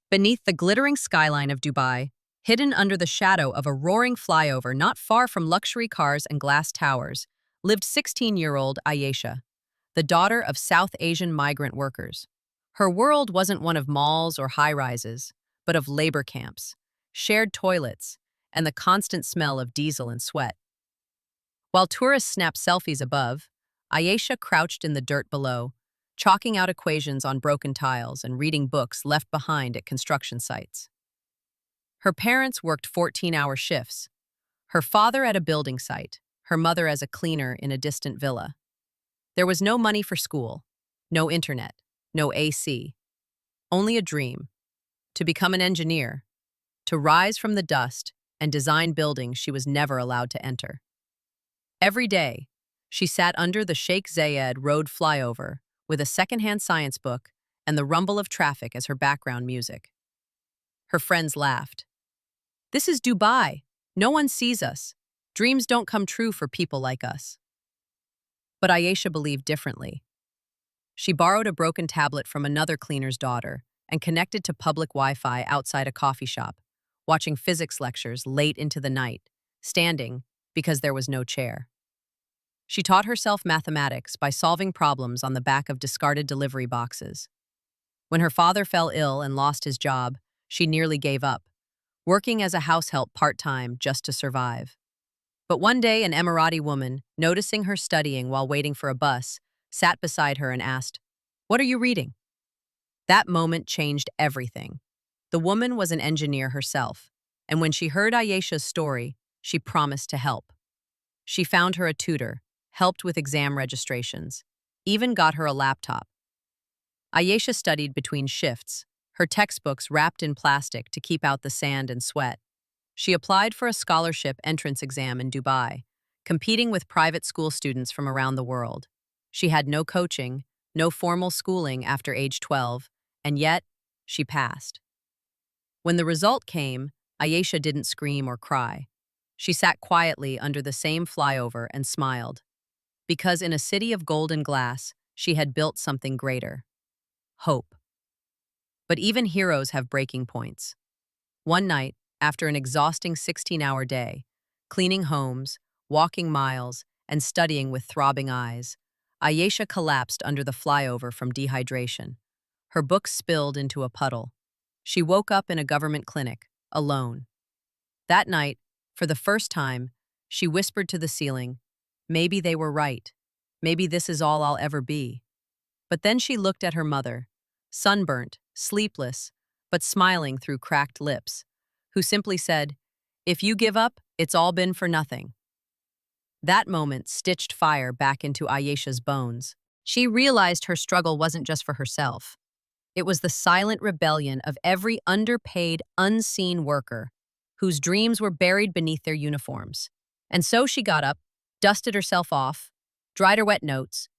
Beneath the glittering skyline of Dubai, hidden under the shadow of a roaring flyover not far from luxury cars and glass towers, lived 16-year-old Ayesha, the daughter of South Asian migrant workers. Her world wasn't one of malls or high-rises, but of labor camps, shared toilets, and the constant smell of diesel and sweat. While tourists snapped selfies above, Ayesha crouched in the dirt below, chalking out equations on broken tiles and reading books left behind at construction sites. Her parents worked 14-hour shifts, her father at a building site, her mother as a cleaner in a distant villa. There was no money for school, no internet, no AC, only a dream: to become an engineer, to rise from the dust and design buildings she was never allowed to enter. Every day, she sat under the Sheikh Zayed Road flyover with a secondhand science book and the rumble of traffic as her background music. Her friends laughed. "This is Dubai. No one sees us. Dreams don't come true for people like us." But Ayesha believed differently. She borrowed a broken tablet from another cleaner's daughter and connected to public Wi-Fi outside a coffee shop, watching physics lectures late into the night, standing because there was no chair. She taught herself mathematics by solving problems on the back of discarded delivery boxes. When her father fell ill and lost his job, she nearly gave up, working as a house help part-time just to survive. But one day, an Emirati woman, noticing her studying while waiting for a bus, sat beside her and asked, "What are you reading?" That moment changed everything. The woman was an engineer herself, and when she heard Ayesha's story, she promised to help. She found her a tutor, helped with exam registrations, even got her a laptop. Ayesha studied between shifts, her textbooks wrapped in plastic to keep out the sand and sweat. She applied for a scholarship entrance exam in Dubai, competing with private school students from around the world. She had no coaching, no formal schooling after age 12, and yet, she passed. When the result came, Ayesha didn't scream or cry. She sat quietly under the same flyover and smiled. Because in a city of golden glass, she had built something greater: hope. But even heroes have breaking points. One night, after an exhausting 16-hour day, cleaning homes, walking miles, and studying with throbbing eyes, Ayesha collapsed under the flyover from dehydration. Her books spilled into a puddle. She woke up in a government clinic, alone. That night, for the first time, she whispered to the ceiling, "Maybe they were right. Maybe this is all I'll ever be." But then she looked at her mother, sunburnt, sleepless, but smiling through cracked lips, who simply said, "If you give up, it's all been for nothing." That moment stitched fire back into Ayesha's bones. She realized her struggle wasn't just for herself. It was the silent rebellion of every underpaid, unseen worker whose dreams were buried beneath their uniforms. And so she got up, dusted herself off, dried her wet notes,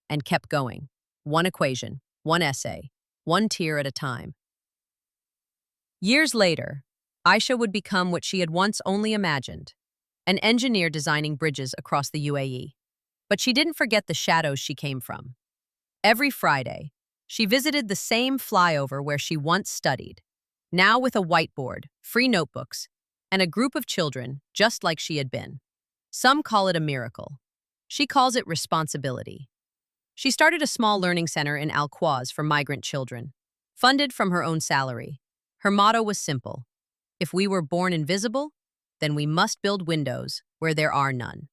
and kept going. One equation, one essay, one tear at a time. Years later, Ayesha would become what she had once only imagined: an engineer designing bridges across the UAE. But she didn't forget the shadows she came from. Every Friday, she visited the same flyover where she once studied, now with a whiteboard, free notebooks, and a group of children just like she had been. Some call it a miracle. She calls it responsibility. She started a small learning center in Al Quoz for migrant children, funded from her own salary. Her motto was simple: if we were born invisible, then we must build windows where there are none.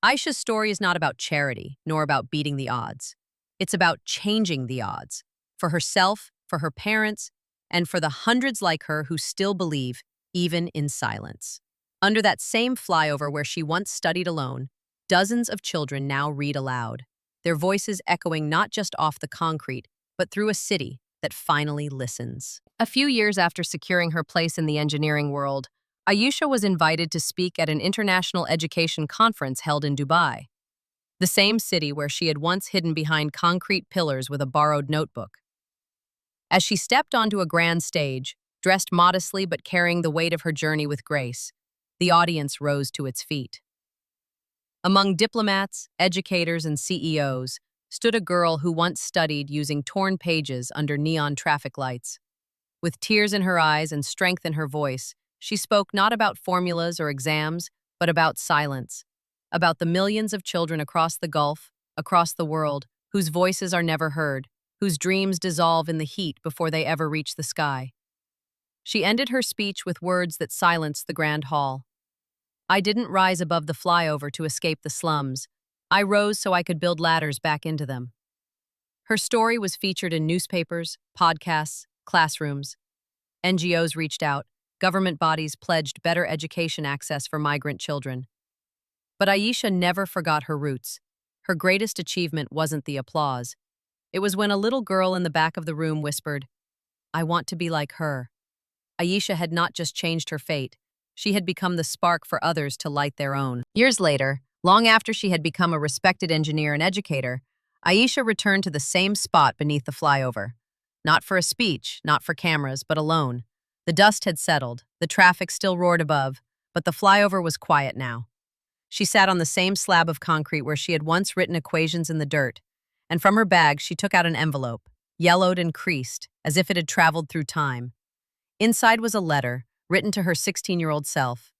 Ayesha's story is not about charity, nor about beating the odds. It's about changing the odds, for herself, for her parents, and for the hundreds like her who still believe, even in silence. Under that same flyover where she once studied alone, dozens of children now read aloud, their voices echoing not just off the concrete, but through a city that finally listens. A few years after securing her place in the engineering world, Ayesha was invited to speak at an international education conference held in Dubai, the same city where she had once hidden behind concrete pillars with a borrowed notebook. As she stepped onto a grand stage, dressed modestly but carrying the weight of her journey with grace, the audience rose to its feet. Among diplomats, educators, and CEOs stood a girl who once studied using torn pages under neon traffic lights. With tears in her eyes and strength in her voice, she spoke not about formulas or exams, but about silence, about the millions of children across the Gulf, across the world, whose voices are never heard, whose dreams dissolve in the heat before they ever reach the sky. She ended her speech with words that silenced the grand hall. I didn't rise above the flyover to escape the slums. I rose so I could build ladders back into them. Her story was featured in newspapers, podcasts, classrooms. NGOs reached out, government bodies pledged better education access for migrant children. But Ayesha never forgot her roots. Her greatest achievement wasn't the applause. It was when a little girl in the back of the room whispered, "I want to be like her." Ayesha had not just changed her fate, she had become the spark for others to light their own. Years later, long after she had become a respected engineer and educator, Ayesha returned to the same spot beneath the flyover. Not for a speech, not for cameras, but alone. The dust had settled, the traffic still roared above, but the flyover was quiet now. She sat on the same slab of concrete where she had once written equations in the dirt, and from her bag she took out an envelope, yellowed and creased, as if it had traveled through time. Inside was a letter, written to her 16-year-old self.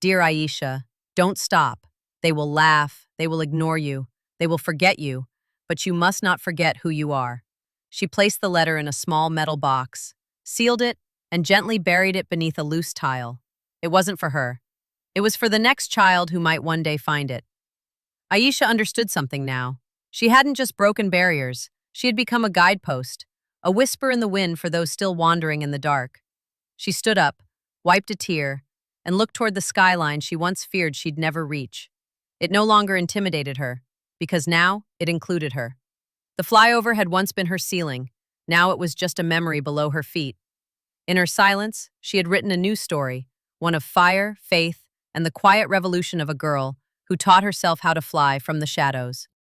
"Dear Ayesha, don't stop. They will laugh, they will ignore you, they will forget you, but you must not forget who you are." She placed the letter in a small metal box, sealed it, and gently buried it beneath a loose tile. It wasn't for her. It was for the next child who might one day find it. Ayesha understood something now. She hadn't just broken barriers. She had become a guidepost, a whisper in the wind for those still wandering in the dark. She stood up, wiped a tear, and looked toward the skyline she once feared she'd never reach. It no longer intimidated her, because now it included her. The flyover had once been her ceiling. Now it was just a memory below her feet. In her silence, she had written a new story, one of fire, faith, and the quiet revolution of a girl who taught herself how to fly from the shadows.